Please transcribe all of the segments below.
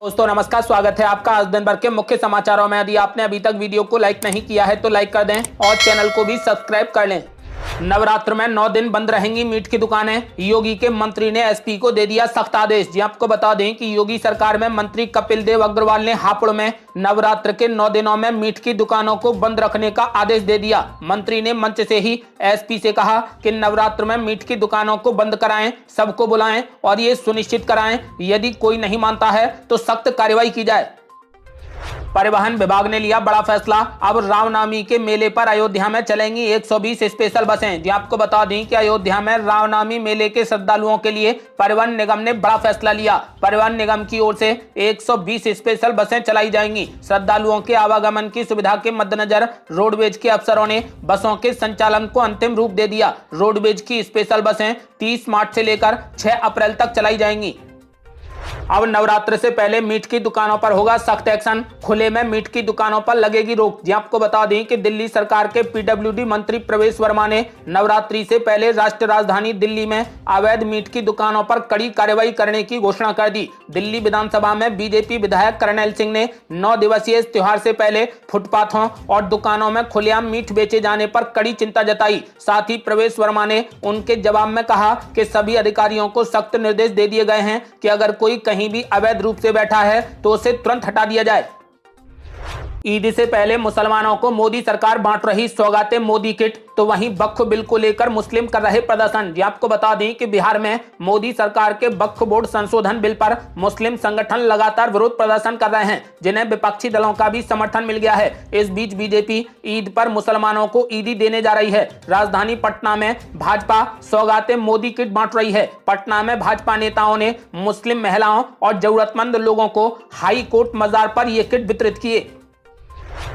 दोस्तों नमस्कार, स्वागत है आपका आज दिन भर के मुख्य समाचारों में। यदि आपने अभी तक वीडियो को लाइक नहीं किया है तो लाइक कर दें और चैनल को भी सब्सक्राइब कर लें। नवरात्र में 9 दिन बंद रहेंगी मीट की दुकानें, योगी के मंत्री ने एसपी को दे दिया सख्त आदेश। जी आपको बता दें कि योगी सरकार में मंत्री कपिल देव अग्रवाल ने हापुड़ में नवरात्र के 9 दिनों में मीट की दुकानों को बंद रखने का आदेश दे दिया। मंत्री ने मंच से ही एसपी से कहा कि नवरात्र में मीट की दुकानों को बंद कराएं, सबको बुलाएं और ये सुनिश्चित कराएं यदि कोई नहीं मानता है तो सख्त कार्रवाई की जाए। परिवहन विभाग ने लिया बड़ा फैसला, अब रामनवमी के मेले पर अयोध्या में चलेंगी 120 स्पेशल बसें। जी आपको बता दें कि अयोध्या में रामनवमी मेले के श्रद्धालुओं के लिए परिवहन निगम ने बड़ा फैसला लिया। परिवहन निगम की ओर से 120 स्पेशल बसें चलाई जाएंगी। श्रद्धालुओं के आवागमन की सुविधा के मद्देनजर रोडवेज के अफसरों ने बसों के संचालन को अंतिम रूप दे दिया। रोडवेज की स्पेशल बसें 30 मार्च से लेकर 6 अप्रैल तक चलाई जाएंगी। अब नवरात्र से पहले मीट की दुकानों पर होगा सख्त एक्शन, खुले में मीट की दुकानों पर लगेगी रोक। जी आपको बता दें कि दिल्ली सरकार के पीडब्ल्यूडी मंत्री प्रवेश वर्मा ने नवरात्रि से पहले राष्ट्रीय राजधानी दिल्ली में अवैध मीट की दुकानों पर कड़ी कार्रवाई करने की घोषणा कर दी। दिल्ली विधानसभा में बीजेपी विधायक कर्नैल सिंह ने 9 दिवसीय इस त्योहार से पहले फुटपाथों और दुकानों में खुलेआम मीट बेचे जाने पर कड़ी चिंता जताई। साथ ही प्रवेश वर्मा ने उनके जवाब में कहा कि सभी अधिकारियों को सख्त निर्देश दे दिए गए हैं कि अगर कोई कहीं भी अवैध रूप से बैठा है तो उसे तुरंत हटा दिया जाए। ईद से पहले मुसलमानों को मोदी सरकार बांट रही सौगातें मोदी किट, तो वहीं वक्फ बिल को लेकर मुस्लिम कर रहे प्रदर्शन। जी आपको बता दें कि बिहार में मोदी सरकार के वक्फ बोर्ड संशोधन बिल पर मुस्लिम संगठन लगातार विरोध प्रदर्शन कर रहे हैं, जिन्हें विपक्षी दलों का भी समर्थन मिल गया है। इस बीच बीजेपी ईद पर मुसलमानों को ईदी देने जा रही है। राजधानी पटना में भाजपा सौगातें मोदी किट बांट रही है। पटना में भाजपा नेताओं ने मुस्लिम महिलाओं और जरूरतमंद लोगों को हाई कोर्ट मजार पर ये किट वितरित किए।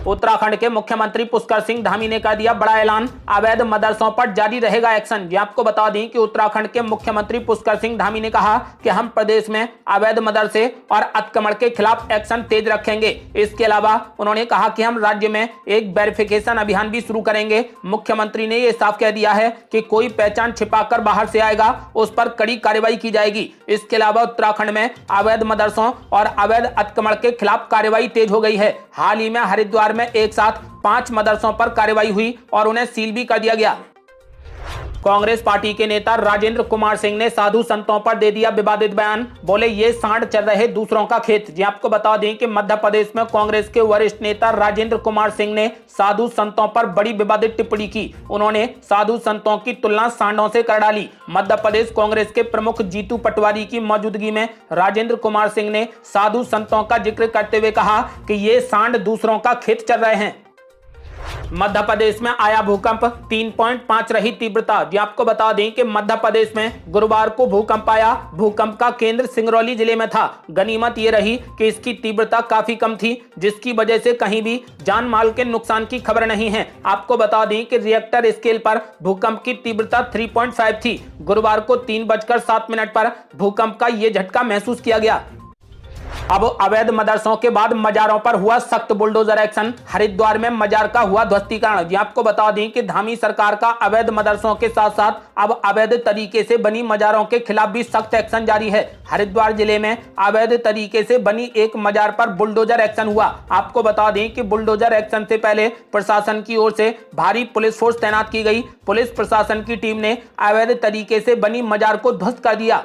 उत्तराखंड के मुख्यमंत्री पुष्कर सिंह धामी ने कर दिया बड़ा ऐलान, अवैध मदरसों पर जारी रहेगा एक्शन। जी आपको बता दें कि उत्तराखंड के मुख्यमंत्री पुष्कर सिंह धामी ने कहा कि हम प्रदेश में अवैध मदरसे और अतिक्रमण के खिलाफ एक्शन तेज रखेंगे। इसके अलावा उन्होंने कहा कि हम राज्य में एक वेरिफिकेशन अभियान भी शुरू करेंगे। मुख्यमंत्री ने यह साफ कह दिया है कि कोई पहचान छिपाकर बाहर से आएगा उस पर कड़ी कार्रवाई की जाएगी। इसके अलावा उत्तराखंड में अवैध मदरसों और अवैध अतिक्रमण के खिलाफ कार्रवाई तेज हो गई है। हाल ही में हरिद्वार में एक साथ 5 मदरसों पर कार्रवाई हुई और उन्हें सील भी कर दिया गया। कांग्रेस पार्टी के नेता राजेंद्र कुमार सिंह ने साधु संतों पर दे दिया विवादित बयान, बोले ये सांड चल रहे दूसरों का खेत। जी आपको बता दें कि मध्य प्रदेश में कांग्रेस के वरिष्ठ नेता राजेंद्र कुमार सिंह ने साधु संतों पर बड़ी विवादित टिप्पणी की। उन्होंने साधु संतों की तुलना सांडों से कर डाली। मध्य प्रदेश कांग्रेस के प्रमुख जीतू पटवारी की मौजूदगी में राजेंद्र कुमार सिंह ने साधु संतों का जिक्र करते हुए कहा कि ये सांड दूसरों का खेत चल रहे हैं। मध्य प्रदेश में आया भूकंप, 3.5 रही तीव्रता। जी आपको बता दें कि मध्य प्रदेश में गुरुवार को भूकंप आया। भूकंप का केंद्र सिंगरौली जिले में था। गनीमत ये रही कि इसकी तीव्रता काफी कम थी, जिसकी वजह से कहीं भी जान माल के नुकसान की खबर नहीं है। आपको बता दें कि रिएक्टर स्केल पर भूकंप की तीव्रता 3.5 थी। गुरुवार को 3:07 पर भूकंप का ये झटका महसूस किया गया। अब अवैध मदरसों के बाद मजारों पर हुआ सख्त बुलडोजर एक्शन, हरिद्वार में मजार का हुआ ध्वस्तीकरण। जी आपको बता दें कि धामी सरकार का अवैध मदरसों के साथ साथ अब अवैध तरीके से बनी मजारों के खिलाफ भी सख्त एक्शन जारी है। हरिद्वार जिले में अवैध तरीके से बनी एक मजार पर बुलडोजर एक्शन हुआ। आपको बता दें कि बुलडोजर एक्शन से पहले प्रशासन की ओर से भारी पुलिस फोर्स तैनात की गई। पुलिस प्रशासन की टीम ने अवैध तरीके से बनी मजार को ध्वस्त कर दिया।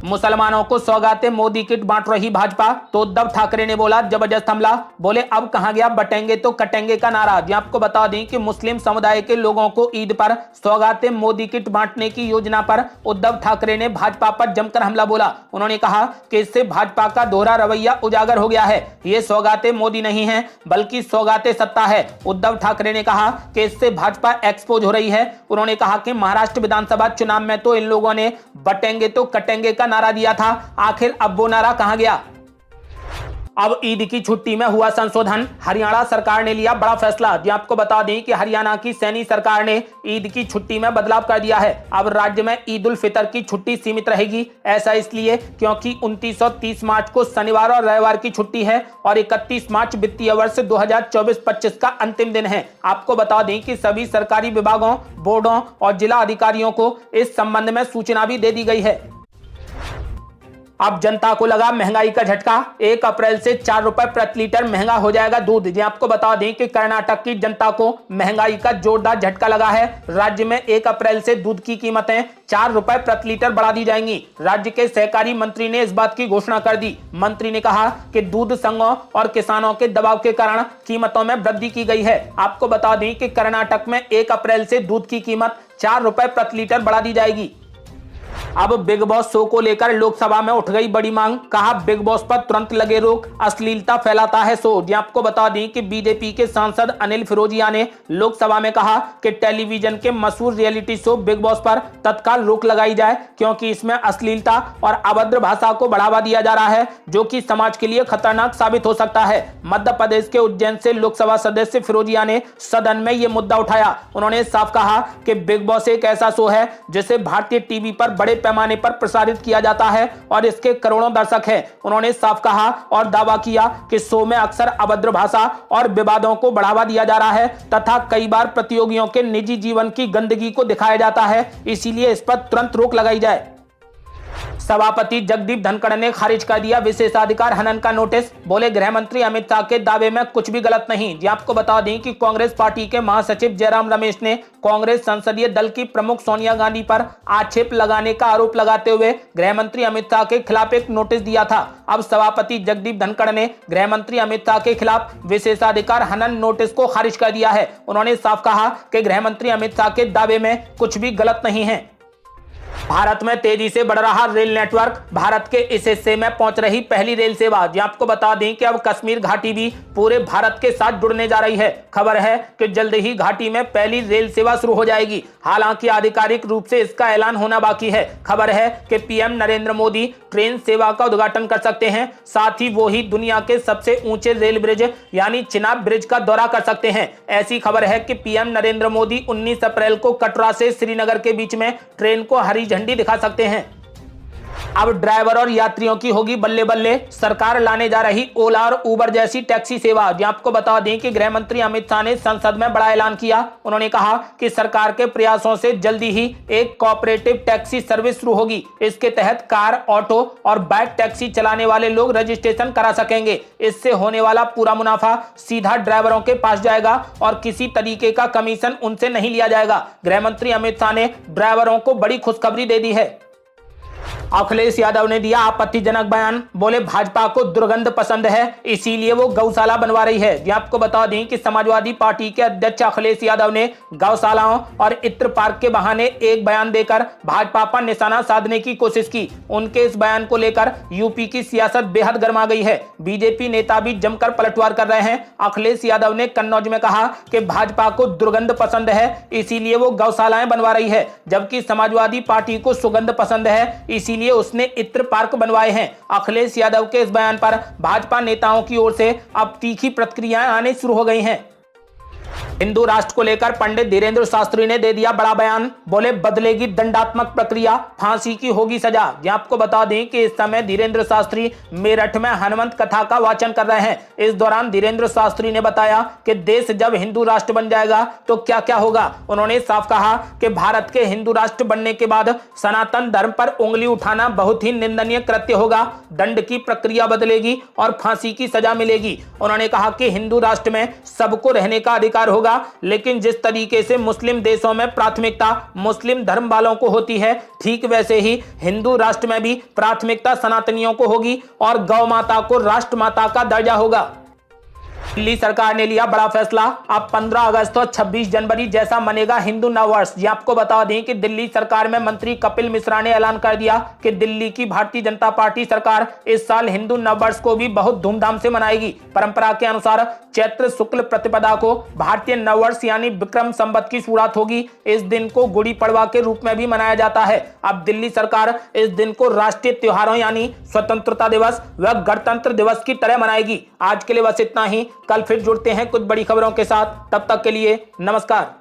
मुसलमानों को सौगातें मोदी किट बांट रही भाजपा, तो उद्धव ठाकरे ने बोला जबरदस्त हमला, बोले अब कहां गया बटेंगे तो कटेंगे का नारा। जी आपको बता दें कि मुस्लिम समुदाय के लोगों को ईद पर सौगातें मोदी किट बांटने की योजना पर उद्धव ठाकरे ने भाजपा पर जमकर हमला बोला। उन्होंने कहा कि इससे भाजपा का दोहरा रवैया उजागर हो गया है। ये सौगातें मोदी नहीं है बल्कि सौगातें सत्ता है। उद्धव ठाकरे ने कहा कि इससे भाजपा एक्सपोज हो रही है। उन्होंने कहा कि महाराष्ट्र विधानसभा चुनाव में तो इन लोगों ने बटेंगे तो कटेंगे का नारा दिया था, आखिर अब वो नारा कहां गया। अब ईद की छुट्टी में हुआ संशोधन, हरियाणा सरकार ने लिया बड़ा फैसला। जी आपको बता दें कि हरियाणा की सैनी सरकार ने ईद की छुट्टी में बदलाव कर दिया है। अब राज्य में ईद उल फितर की छुट्टी सीमित रहेगी। ऐसा इसलिए क्योंकि 29 और 30 मार्च को शनिवार और रविवार की छुट्टी है और 31 मार्च वित्तीय वर्ष 2024-25 का अंतिम दिन है। आपको बता दें कि सभी सरकारी विभागों, बोर्डों और जिला अधिकारियों को इस संबंध में सूचना भी दे दी गई है। अब जनता को लगा महंगाई का झटका। 1 अप्रैल से 4 रुपए प्रति लीटर महंगा हो जाएगा दूध। जी आपको बता दें कि कर्नाटक की जनता को महंगाई का जोरदार झटका लगा है। राज्य में 1 अप्रैल से दूध की कीमतें 4 रुपए प्रति लीटर बढ़ा दी जाएंगी। राज्य के सहकारी मंत्री ने इस बात की घोषणा कर दी। मंत्री ने कहा कि दूध संघों और किसानों के दबाव के कारण कीमतों में वृद्धि की गई है। आपको बता दें कि कर्नाटक में 1 अप्रैल से दूध की कीमत 4 रुपए प्रति लीटर बढ़ा दी जाएगी। अब बिग बॉस शो को लेकर लोकसभा में उठ गई बड़ी मांग। कहा बिग बॉस पर तुरंत लगे रोक, अश्लीलता फैलाता है शो। जी आपको बता दें कि बीजेपी के सांसद अनिल फिरोजिया ने लोकसभा में कहा कि टेलीविजन के मशहूर रियलिटी शो बिग बॉस पर तत्काल रोक लगाई जाए, क्योंकि इसमें अश्लीलता और अभद्र भाषा को बढ़ावा दिया जा रहा है, जो कि समाज के लिए खतरनाक साबित हो सकता है। मध्य प्रदेश के उज्जैन से लोकसभा सदस्य फिरोजिया ने सदन में यह मुद्दा उठाया। उन्होंने साफ कहा कि बिग बॉस एक ऐसा शो है जिसे भारतीय टीवी पर बड़े पैमाने पर प्रसारित किया जाता है और इसके करोड़ों दर्शक हैं। उन्होंने साफ कहा और दावा किया कि शो में अक्सर अभद्र भाषा और विवादों को बढ़ावा दिया जा रहा है तथा कई बार प्रतियोगियों के निजी जीवन की गंदगी को दिखाया जाता है, इसीलिए इस पर तुरंत रोक लगाई जाए। सभापति जगदीप धनखड़ ने खारिज कर दिया विशेषाधिकार हनन का नोटिस। बोले गृह मंत्री अमित शाह के दावे में कुछ भी गलत नहीं। जी आपको बता दें कि कांग्रेस पार्टी के महासचिव जयराम रमेश ने कांग्रेस संसदीय दल की प्रमुख सोनिया गांधी पर आक्षेप लगाने का आरोप लगाते हुए गृह मंत्री अमित शाह के खिलाफ एक नोटिस दिया था। अब सभापति जगदीप धनखड़ ने गृह मंत्री अमित शाह के खिलाफ विशेषाधिकार हनन नोटिस को खारिज कर दिया है। उन्होंने साफ कहा कि गृह मंत्री अमित शाह के दावे में कुछ भी गलत नहीं है। भारत में तेजी से बढ़ रहा रेल नेटवर्क। भारत के इस हिस्से में पहुंच रही पहली रेल सेवा। जी आपको बता दें कि अब कश्मीर घाटी भी पूरे भारत के साथ जुड़ने जा रही है। खबर है कि जल्द ही घाटी में पहली रेल सेवा शुरू हो जाएगी। हालांकि आधिकारिक रूप से इसका ऐलान होना बाकी है। खबर है कि पीएम नरेंद्र मोदी ट्रेन सेवा का उद्घाटन कर सकते हैं, साथ ही वो ही दुनिया के सबसे ऊंचे रेल ब्रिज यानी चिनाब ब्रिज का दौरा कर सकते हैं। ऐसी खबर है कि पीएम नरेंद्र मोदी 19 अप्रैल को कटरा से श्रीनगर के बीच में ट्रेन को हरी झंडी दिखा सकते हैं। अब ड्राइवर और यात्रियों की होगी बल्ले बल्ले। सरकार लाने जा रही ओला और उबर जैसी टैक्सी सेवा। जी आपको बता दें कि गृह मंत्री अमित शाह ने संसद में बड़ा ऐलान किया। उन्होंने कहा कि सरकार के प्रयासों से जल्दी ही एक कोऑपरेटिव टैक्सी सर्विस शुरू होगी। इसके तहत कार, ऑटो और बाइक टैक्सी चलाने वाले लोग रजिस्ट्रेशन करा सकेंगे। इससे होने वाला पूरा मुनाफा सीधा ड्राइवरों के पास जाएगा और किसी तरीके का कमीशन उनसे नहीं लिया जाएगा। गृह मंत्री अमित शाह ने ड्राइवरों को बड़ी खुशखबरी दे दी है। अखिलेश यादव ने दिया आपत्तिजनक बयान। बोले भाजपा को दुर्गंध पसंद है, इसीलिए वो गौशाला बनवा रही है। जी आपको बता दें कि समाजवादी पार्टी के अध्यक्ष अखिलेश यादव ने गौशालाओं और इत्र पार्क के बहाने एक बयान देकर भाजपा पर निशाना साधने की कोशिश की। उनके इस बयान को लेकर यूपी की सियासत बेहद गर्मा गई है। बीजेपी नेता भी जमकर पलटवार कर रहे हैं। अखिलेश यादव ने कन्नौज में कहा कि भाजपा को दुर्गंध पसंद है, इसीलिए वो गौशालाएं बनवा रही है, जबकि समाजवादी पार्टी को सुगंध पसंद है, इसीलिए उसने इत्र पार्क बनवाए हैं। अखिलेश यादव के इस बयान पर भाजपा नेताओं की ओर से अब तीखी प्रतिक्रियाएं आने शुरू हो गई हैं। हिंदू राष्ट्र को लेकर पंडित धीरेंद्र शास्त्री ने दे दिया बड़ा बयान। बोले बदलेगी दंडात्मक प्रक्रिया, फांसी की होगी सजा। जी आपको बता दें कि इस समय धीरेंद्र शास्त्री मेरठ में हनुमंत कथा का वाचन कर रहे हैं। इस दौरान धीरेंद्र शास्त्री ने बताया कि देश जब हिंदू राष्ट्र बन जाएगा तो क्या क्या होगा। उन्होंने साफ कहा कि भारत के हिंदू राष्ट्र बनने के बाद सनातन धर्म पर उंगली उठाना बहुत ही निंदनीय कृत्य होगा। दंड की प्रक्रिया बदलेगी और फांसी की सजा मिलेगी। उन्होंने कहा कि हिंदू राष्ट्र में सबको रहने का अधिकार होगा, लेकिन जिस तरीके से मुस्लिम देशों में प्राथमिकता मुस्लिम धर्म वालों को होती है, ठीक वैसे ही हिंदू राष्ट्र में भी प्राथमिकता सनातनियों को होगी और गौ माता को राष्ट्र माता का दर्जा होगा। दिल्ली सरकार ने लिया बड़ा फैसला। अब 15 अगस्त और 26 जनवरी जैसा मनेगा हिंदू नववर्ष। जी आपको बता दें कि दिल्ली सरकार में मंत्री कपिल मिश्रा ने ऐलान कर दिया कि दिल्ली की भारतीय जनता पार्टी सरकार इस साल हिंदू नववर्ष को भी बहुत धूमधाम से मनाएगी। परंपरा के अनुसार चैत्र शुक्ल प्रतिपदा को भारतीय नववर्ष यानी विक्रम संवत की शुरुआत होगी। इस दिन को गुड़ी पड़वा के रूप में भी मनाया जाता है। अब दिल्ली सरकार इस दिन को राष्ट्रीय त्योहारों यानी स्वतंत्रता दिवस व गणतंत्र दिवस की तरह मनाएगी। आज के लिए बस इतना ही। कल फिर जुड़ते हैं कुछ बड़ी खबरों के साथ। तब तक के लिए नमस्कार।